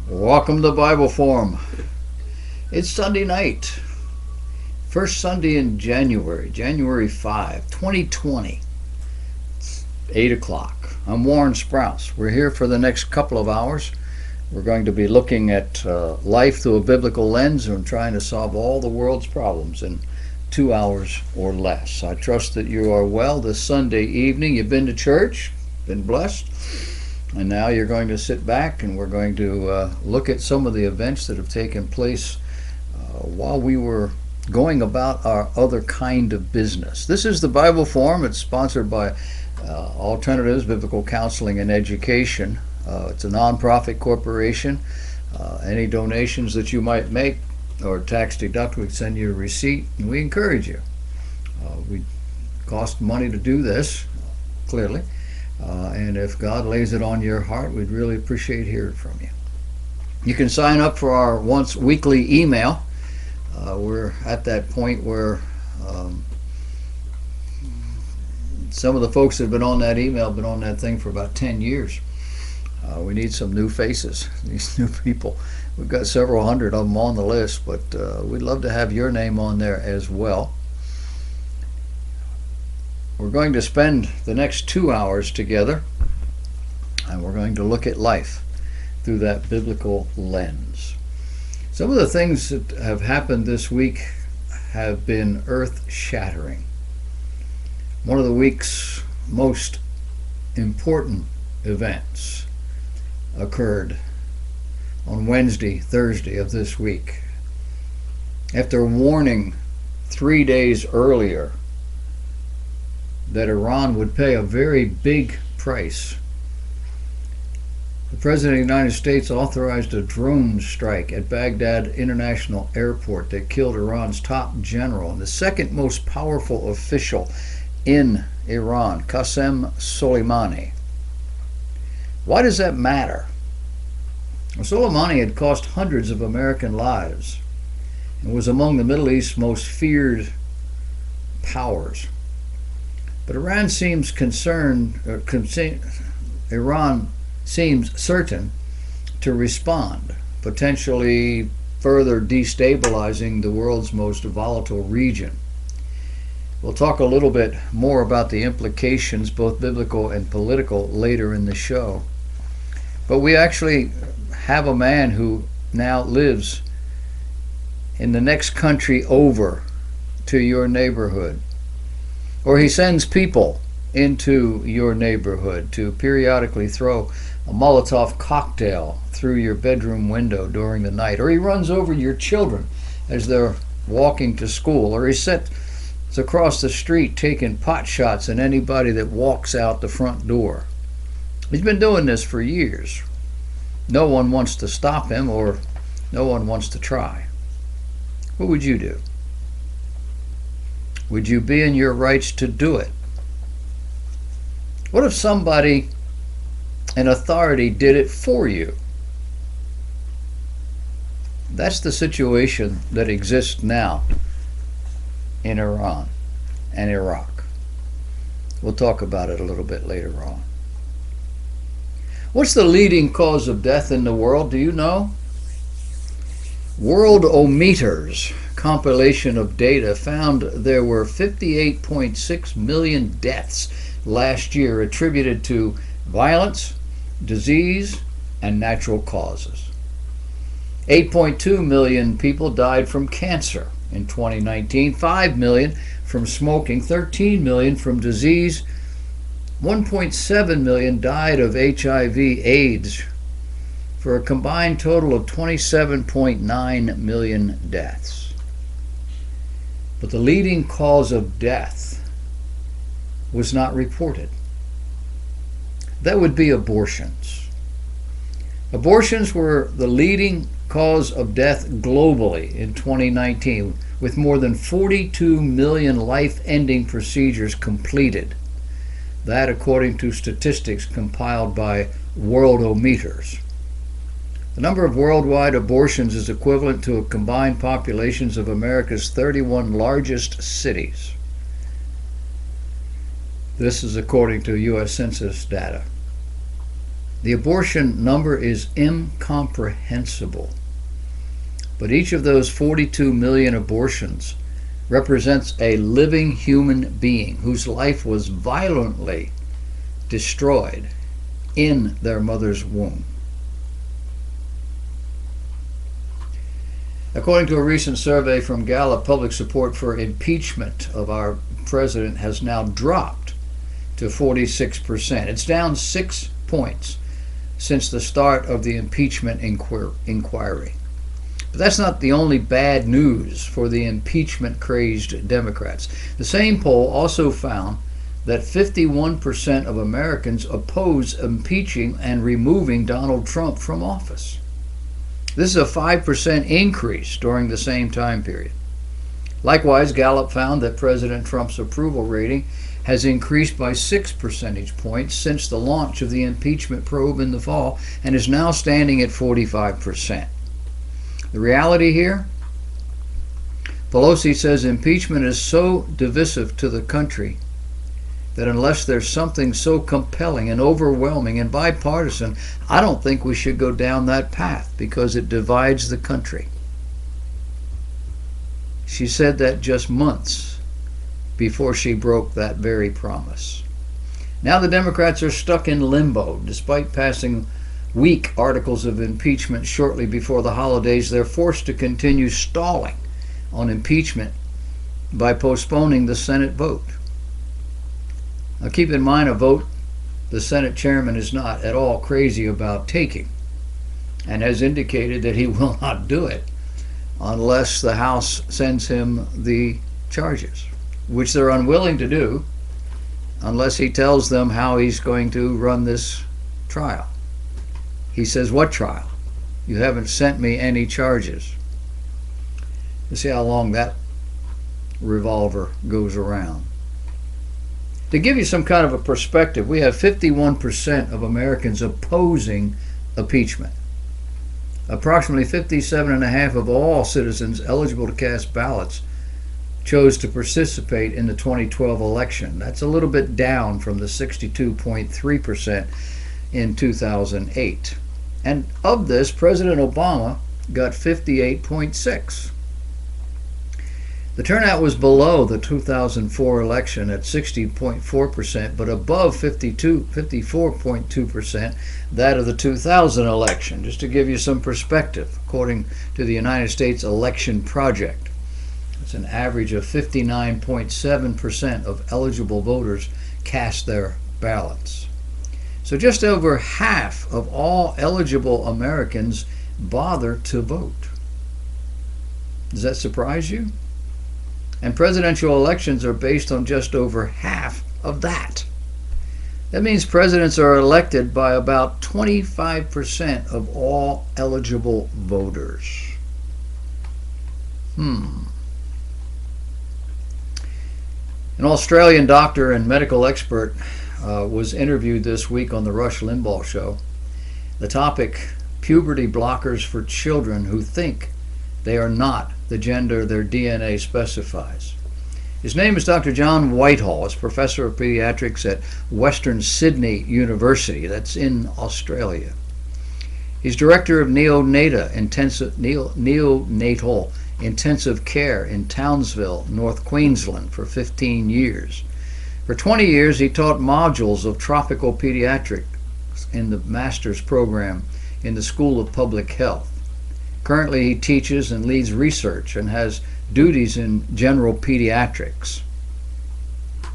Welcome to Bible Forum. It's Sunday night, first Sunday in January, January 5, 2020. It's 8 o'clock. I'm Warren Sprouse. We're here for the next couple of hours. We're going to be looking at life through a biblical lens and trying to solve all the world's problems in 2 hours or less. I trust that you are well this Sunday evening. You've been to church, been blessed. And now you're going to sit back and we're going to look at some of the events that have taken place while we were going about our other kind of business. This is the Bible Forum. It's sponsored by Alternatives, Biblical Counseling and Education. It's a nonprofit corporation. Any donations that you might make or tax deduct, we send you a receipt and we encourage you. We cost money to do this, clearly. And if God lays it on your heart, we'd really appreciate hearing from you. You can sign up for our once weekly email. We're at that point where some of the folks that have been on that email have been on that thing for about 10 years. We need some new faces, these new people. We've got several hundred of them on the list, but we'd love to have your name on there as well. We're going to spend the next 2 hours together, and we're going to look at life through that biblical lens. Some of the things that have happened this week have been earth-shattering. One of the week's most important events occurred on Wednesday, Thursday of this week. After warning 3 days earlier that Iran would pay a very big price, the President of the United States authorized a drone strike at Baghdad International Airport that killed Iran's top general and the second most powerful official in Iran, Qasem Soleimani. Why does that matter? Well, Soleimani had cost hundreds of American lives and was among the Middle East's most feared powers. But Iran seems Iran seems certain to respond, potentially further destabilizing the world's most volatile region. We'll talk a little bit more about the implications, both biblical and political, later in the show. But we actually have a man who now lives in the next country over to your neighborhood. Or he sends people into your neighborhood to periodically throw a Molotov cocktail through your bedroom window during the night. Or he runs over your children as they're walking to school. Or he sits across the street taking pot shots at anybody that walks out the front door. He's been doing this for years. No one wants to stop him, or no one wants to try. What would you do? Would you be in your rights to do it? What if somebody, an authority, did it for you? That's the situation that exists now in Iran and Iraq. We'll talk about it a little bit later on. What's the leading cause of death in the world? Do you know? Worldometers compilation of data found there were 58.6 million deaths last year attributed to violence, disease, and natural causes. 8.2 million people died from cancer in 2019, 5 million from smoking, 13 million from disease, 1.7 million died of HIV/AIDS, for a combined total of 27.9 million deaths. But the leading cause of death was not reported. That would be abortions. Abortions were the leading cause of death globally in 2019, with more than 42 million life-ending procedures completed. That according to statistics compiled by Worldometers. The number of worldwide abortions is equivalent to a combined populations of America's 31 largest cities. This is according to U.S. Census data. The abortion number is incomprehensible. But each of those 42 million abortions represents a living human being whose life was violently destroyed in their mother's womb. According to a recent survey from Gallup, public support for impeachment of our president has now dropped to 46%. It's down 6 points since the start of the impeachment inquiry. But that's not the only bad news for the impeachment-crazed Democrats. The same poll also found that 51% of Americans oppose impeaching and removing Donald Trump from office. This is a 5% increase during the same time period. Likewise, Gallup found that President Trump's approval rating has increased by 6 percentage points since the launch of the impeachment probe in the fall and is now standing at 45%. The reality here? Pelosi says impeachment is so divisive to the country that unless there's something so compelling and overwhelming and bipartisan, I don't think we should go down that path because it divides the country. She said that just months before she broke that very promise. Now the Democrats are stuck in limbo. Despite passing weak articles of impeachment shortly before the holidays, they're forced to continue stalling on impeachment by postponing the Senate vote. Now keep in mind, a vote the Senate chairman is not at all crazy about taking and has indicated that he will not do it unless the House sends him the charges, which they're unwilling to do unless he tells them how he's going to run this trial. He says, "What trial? You haven't sent me any charges." You see how long that revolver goes around. To give you some kind of a perspective, we have 51% of Americans opposing impeachment. Approximately 57.5% of all citizens eligible to cast ballots chose to participate in the 2012 election. That's a little bit down from the 62.3% in 2008. And of this, President Obama got 58.6%. The turnout was below the 2004 election at 60.4%, but above 54.2% that of the 2000 election, just to give you some perspective, according to the United States Election Project. It's an average of 59.7% of eligible voters cast their ballots. So just over half of all eligible Americans bother to vote. Does that surprise you? And presidential elections are based on just over half of that. That means presidents are elected by about 25% of all eligible voters. An Australian doctor and medical expert was interviewed this week on the Rush Limbaugh show. The topic, puberty blockers for children who think they are not the gender their DNA specifies. His name is Dr. John Whitehall. He's professor of pediatrics at Western Sydney University. That's in Australia. He's director of neonatal intensive care in Townsville, North Queensland for 15 years. For 20 years, he taught modules of tropical pediatrics in the master's program in the School of Public Health. Currently, he teaches and leads research and has duties in general pediatrics.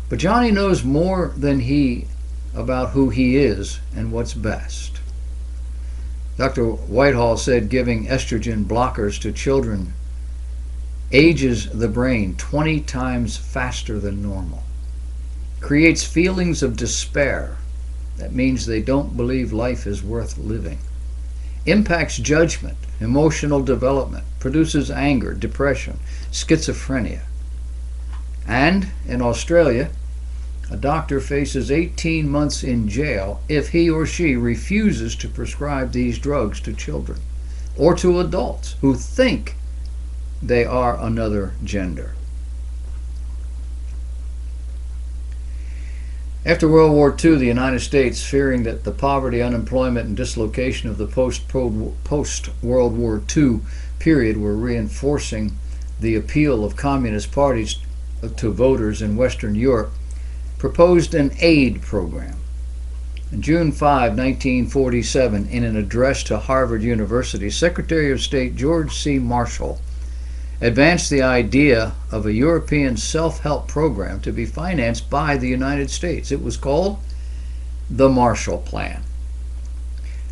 But Johnny knows more than he about who he is and what's best. Dr. Whitehall said giving estrogen blockers to children ages the brain 20 times faster than normal, creates feelings of despair. That means they don't believe life is worth living. Impacts judgment, emotional development, produces anger, depression, schizophrenia. And in Australia, a doctor faces 18 months in jail if he or she refuses to prescribe these drugs to children or to adults who think they are another gender. After World War II, the United States, fearing that the poverty, unemployment, and dislocation of the post-World War II period were reinforcing the appeal of communist parties to voters in Western Europe, proposed an aid program. On June 5, 1947, in an address to Harvard University, Secretary of State George C. Marshall advanced the idea of a European self-help program to be financed by the United States. It was called the Marshall Plan.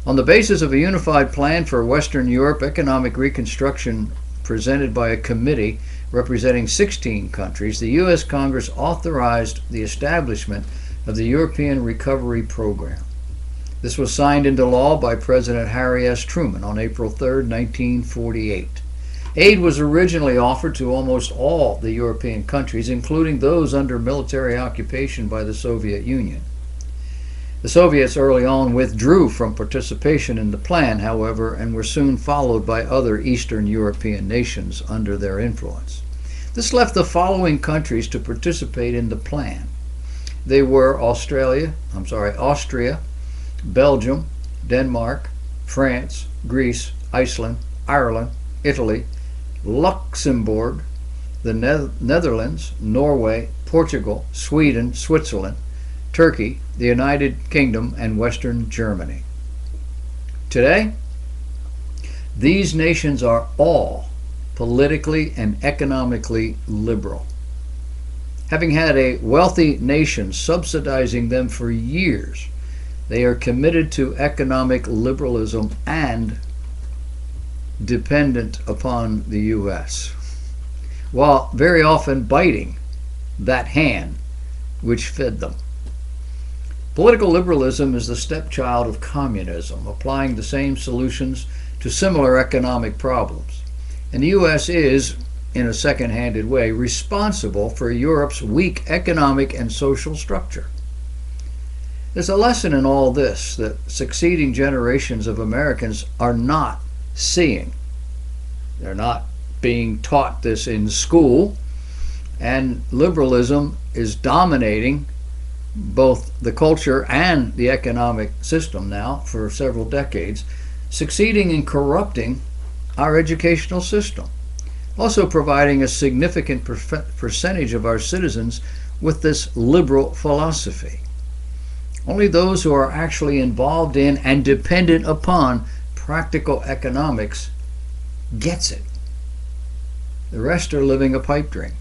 On the basis of a unified plan for Western Europe economic reconstruction presented by a committee representing 16 countries, the U.S. Congress authorized the establishment of the European Recovery Program. This was signed into law by President Harry S. Truman on April 3, 1948. Aid was originally offered to almost all the European countries, including those under military occupation by the Soviet Union. The Soviets early on withdrew from participation in the plan, however, and were soon followed by other Eastern European nations under their influence. This left the following countries to participate in the plan. They were Austria, Belgium, Denmark, France, Greece, Iceland, Ireland, Italy, Luxembourg, the Netherlands, Norway, Portugal, Sweden, Switzerland, Turkey, the United Kingdom, and Western Germany. Today, these nations are all politically and economically liberal. Having had a wealthy nation subsidizing them for years, they are committed to economic liberalism and dependent upon the U.S., while very often biting that hand which fed them. Political liberalism is the stepchild of communism, applying the same solutions to similar economic problems. And the U.S. is, in a second-handed way, responsible for Europe's weak economic and social structure. There's a lesson in all this that succeeding generations of Americans are not seeing. They're not being taught this in school, and liberalism is dominating both the culture and the economic system now for several decades, succeeding in corrupting our educational system, also providing a significant percentage of our citizens with this liberal philosophy. Only those who are actually involved in and dependent upon practical economics gets it. The rest are living a pipe dream,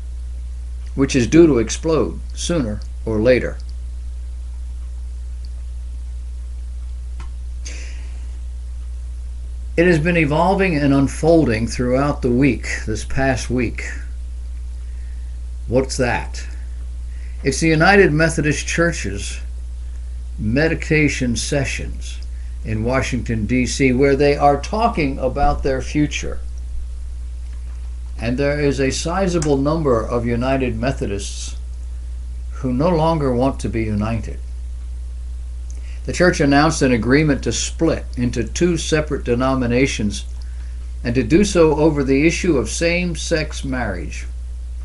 which is due to explode sooner or later. It has been evolving and unfolding throughout the week, this past week. What's that? It's the United Methodist Church's meditation sessions in Washington, D.C., where they are talking about their future. And there is a sizable number of United Methodists who no longer want to be united. The church announced an agreement to split into two separate denominations and to do so over the issue of same-sex marriage,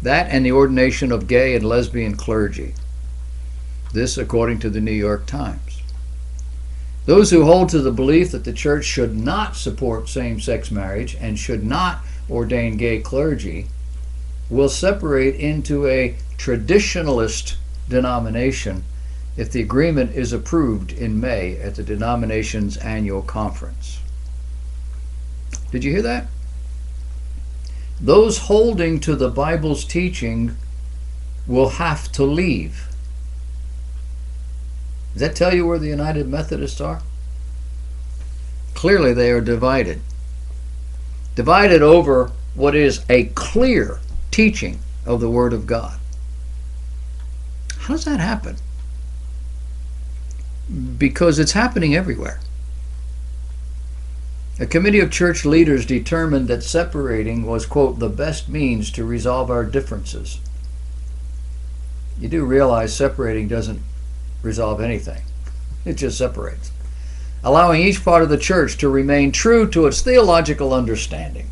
that and the ordination of gay and lesbian clergy. This according to the New York Times. Those who hold to the belief that the church should not support same-sex marriage and should not ordain gay clergy will separate into a traditionalist denomination if the agreement is approved in May at the denomination's annual conference. Did you hear that? Those holding to the Bible's teaching will have to leave. Does that tell you where the United Methodists are? Clearly they are divided. Divided over what is a clear teaching of the Word of God. How does that happen? Because it's happening everywhere. A committee of church leaders determined that separating was, quote, the best means to resolve our differences. You do realize separating doesn't resolve anything. It just separates, allowing each part of the church to remain true to its theological understanding.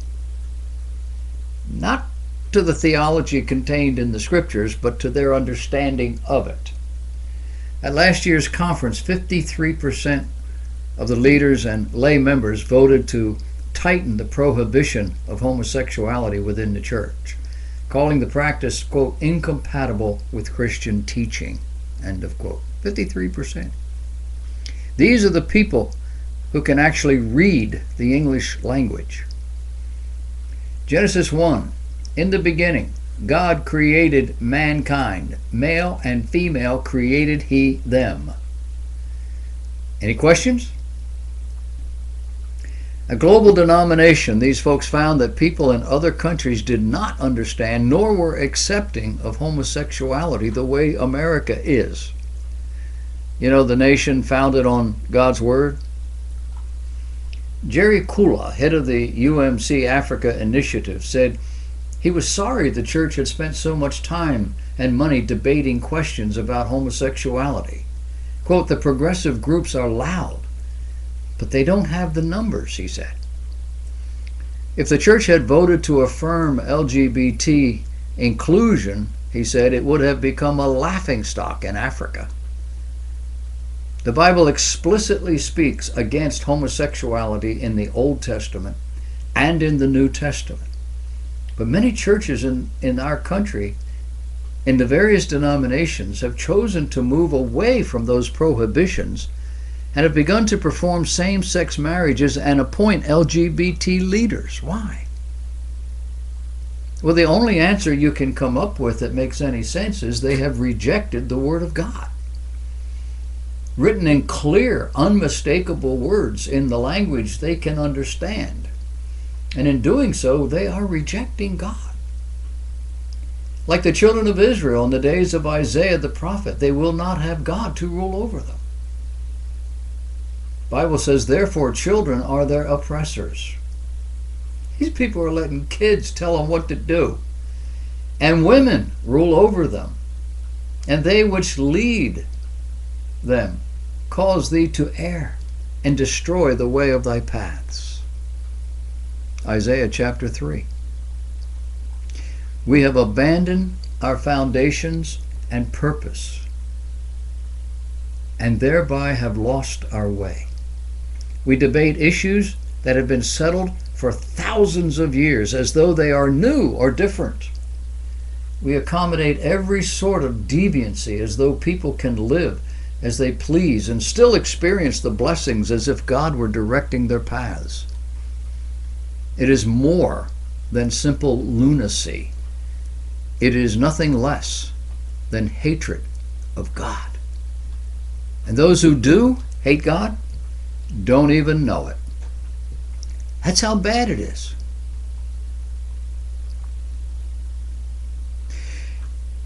Not to the theology contained in the scriptures, but to their understanding of it. At last year's conference, 53% of the leaders and lay members voted to tighten the prohibition of homosexuality within the church, calling the practice, quote, incompatible with Christian teaching, end of quote. 53%. These are the people who can actually read the English language. Genesis 1, in the beginning, God created mankind. Male and female created he them. Any questions? A global denomination, these folks found that people in other countries did not understand nor were accepting of homosexuality the way America is. You know, the nation founded on God's Word. Jerry Kula, head of the UMC Africa Initiative, said he was sorry the church had spent so much time and money debating questions about homosexuality. Quote, the progressive groups are loud, but they don't have the numbers, he said. If the church had voted to affirm LGBT inclusion, he said, it would have become a laughingstock in Africa. The Bible explicitly speaks against homosexuality in the Old Testament and in the New Testament. But many churches in our country, in the various denominations, have chosen to move away from those prohibitions and have begun to perform same-sex marriages and appoint LGBT leaders. Why? Well, the only answer you can come up with that makes any sense is they have rejected the Word of God. Written in clear, unmistakable words in the language they can understand. And in doing so, they are rejecting God. Like the children of Israel in the days of Isaiah the prophet, they will not have God to rule over them. The Bible says, therefore, children are their oppressors. These people are letting kids tell them what to do. And women rule over them. And they which lead them cause thee to err and destroy the way of thy paths. Isaiah chapter 3. We have abandoned our foundations and purpose, and thereby have lost our way. We debate issues that have been settled for thousands of years as though they are new or different. We accommodate every sort of deviancy as though people can live as they please and still experience the blessings as if God were directing their paths. It is more than simple lunacy. It is nothing less than hatred of God. And those who do hate God don't even know it. That's how bad it is.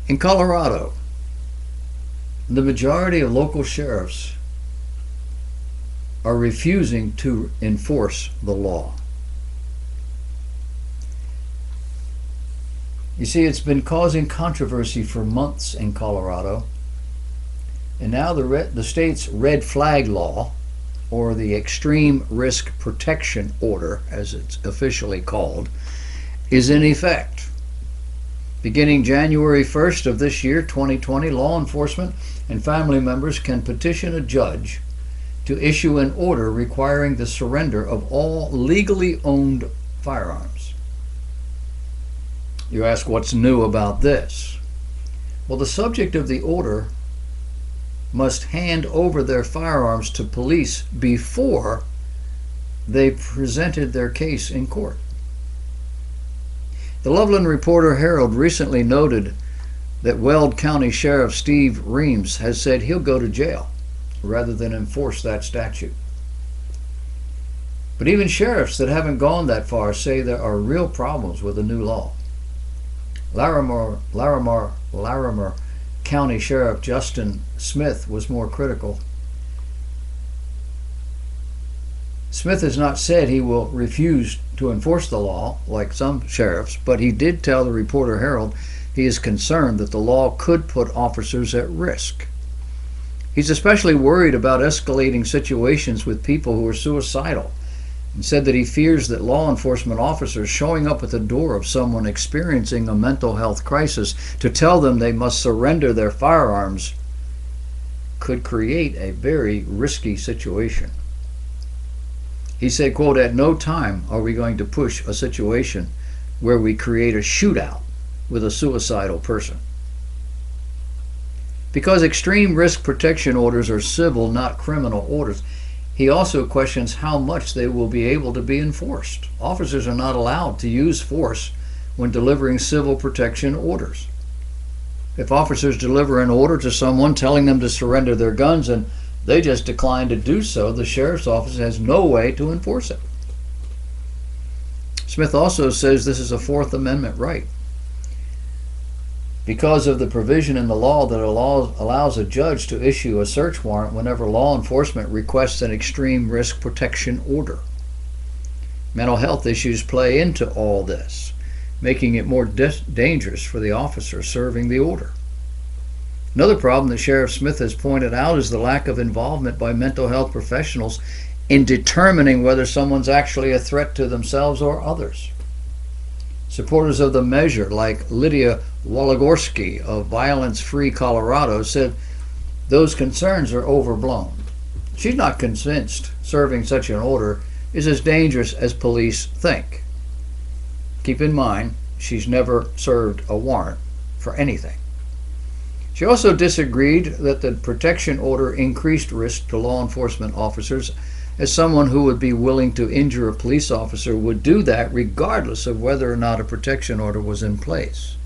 In Colorado, the majority of local sheriffs are refusing to enforce the law. You see, it's been causing controversy for months in Colorado, and now the state's red flag law, or the Extreme Risk Protection Order, as it's officially called, is in effect. Beginning January 1st of this year, 2020, law enforcement and family members can petition a judge to issue an order requiring the surrender of all legally owned firearms. You ask, what's new about this? Well, the subject of the order must hand over their firearms to police before they presented their case in court. The Loveland Reporter-Herald recently noted that Weld County Sheriff Steve Reams has said he'll go to jail rather than enforce that statute. But even sheriffs that haven't gone that far say there are real problems with the new law. Larimer County Sheriff Justin Smith was more critical. Smith has not said he will refuse to enforce the law like some sheriffs, but he did tell the Reporter-Herald he is concerned that the law could put officers at risk. He's especially worried about escalating situations with people who are suicidal, and said that he fears that law enforcement officers showing up at the door of someone experiencing a mental health crisis to tell them they must surrender their firearms could create a very risky situation. He said, quote, "At no time are we going to push a situation where we create a shootout with a suicidal person." Because extreme risk protection orders are civil, not criminal orders, he also questions how much they will be able to be enforced. Officers are not allowed to use force when delivering civil protection orders. If officers deliver an order to someone telling them to surrender their guns and they just decline to do so, the sheriff's office has no way to enforce it. Smith also says this is a Fourth Amendment right, because of the provision in the law that allows a judge to issue a search warrant whenever law enforcement requests an extreme risk protection order. Mental health issues play into all this, making it more dangerous for the officer serving the order. Another problem that Sheriff Smith has pointed out is the lack of involvement by mental health professionals in determining whether someone's actually a threat to themselves or others. Supporters of the measure, like Lydia Waligorski of Violence Free Colorado, said those concerns are overblown. She's not convinced serving such an order is as dangerous as police think. Keep in mind, she's never served a warrant for anything. She also disagreed that the protection order increased risk to law enforcement officers, as someone who would be willing to injure a police officer would do that regardless of whether or not a protection order was in place.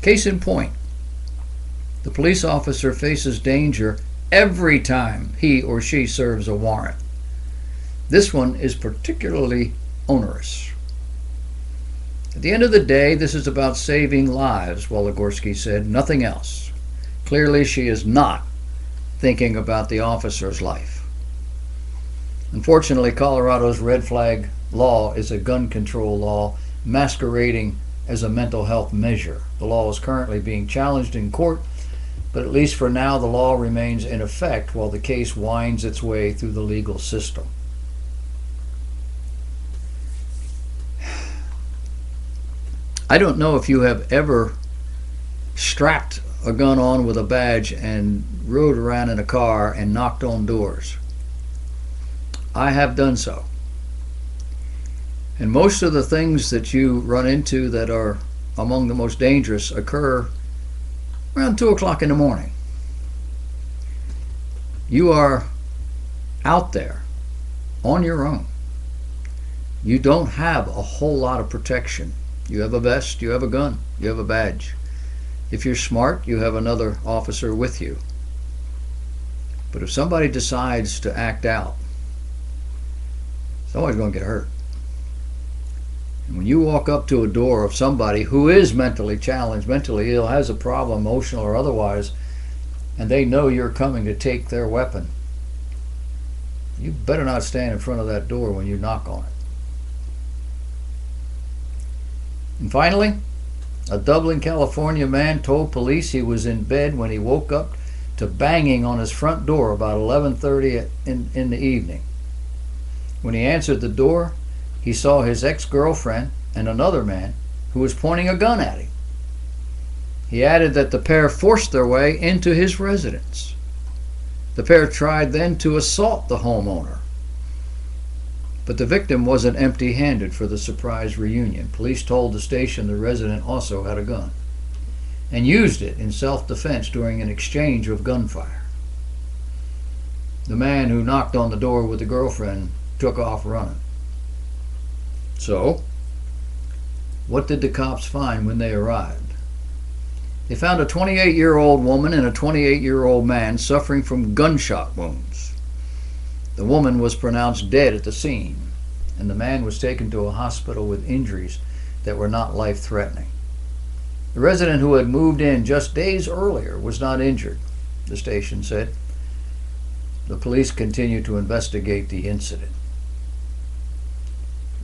Case in point, the police officer faces danger every time he or she serves a warrant. This one is particularly onerous. At the end of the day, this is about saving lives, Waligorski said, nothing else. Clearly, she is not thinking about the officer's life. Unfortunately, Colorado's red flag law is a gun control law masquerading as a mental health measure. The law is currently being challenged in court, but at least for now, the law remains in effect while the case winds its way through the legal system. I don't know if you have ever strapped a gun on with a badge and rode around in a car and knocked on doors. I have done so. And most of the things that you run into that are among the most dangerous occur around 2 o'clock in the morning. You are out there on your own. You don't have a whole lot of protection. You have a vest, you have a gun, you have a badge. If you're smart, you have another officer with you. But if somebody decides to act out, somebody's going to get hurt. And when you walk up to a door of somebody who is mentally challenged, mentally ill, has a problem, emotional or otherwise, and they know you're coming to take their weapon, you better not stand in front of that door when you knock on it. And finally, a Dublin, California man told police he was in bed when he woke up to banging on his front door about 11:30 in the evening. When he answered the door, he saw his ex-girlfriend and another man who was pointing a gun at him. He added that the pair forced their way into his residence. The pair tried then to assault the homeowner. But the victim wasn't empty-handed for the surprise reunion. Police told the station the resident also had a gun and used it in self-defense during an exchange of gunfire. The man who knocked on the door with the girlfriend took off running. So, what did the cops find when they arrived? They found a 28-year-old woman and a 28-year-old man suffering from gunshot wounds. The woman was pronounced dead at the scene, and the man was taken to a hospital with injuries that were not life-threatening. The resident who had moved in just days earlier was not injured, the station said. The police continue to investigate the incident.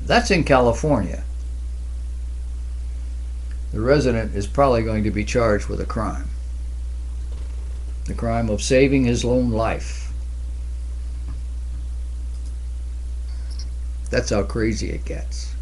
That's in California. The resident is probably going to be charged with a crime. The crime of saving his own life. That's how crazy it gets.